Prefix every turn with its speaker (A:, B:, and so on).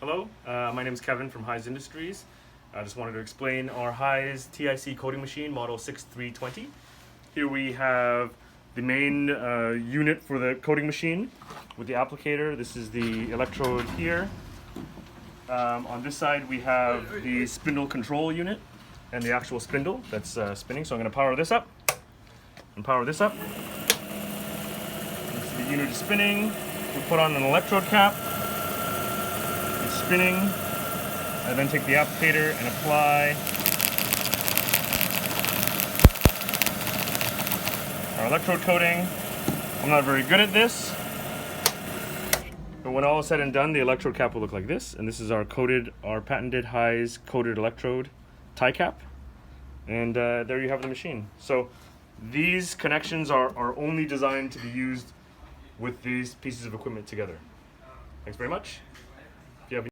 A: Hello, my name is Kevin from Huys Industries. I just wanted to explain our Huys TIC coating machine model 6320. Here we have the main unit for the coating machine with the applicator. This is the electrode here. On this side we have the spindle control unit and the actual spindle that's spinning. So I'm going to power this up and power this up. The unit is spinning. We put on an electrode cap. It's spinning. I then take the applicator and apply our electrode coating. I'm not very good at this, but when all is said and done, the electrode cap will look like this. And this is our patented Huys coated electrode tie cap. And there you have the machine. So these connections are only designed to be used with these pieces of equipment together. Thanks very much.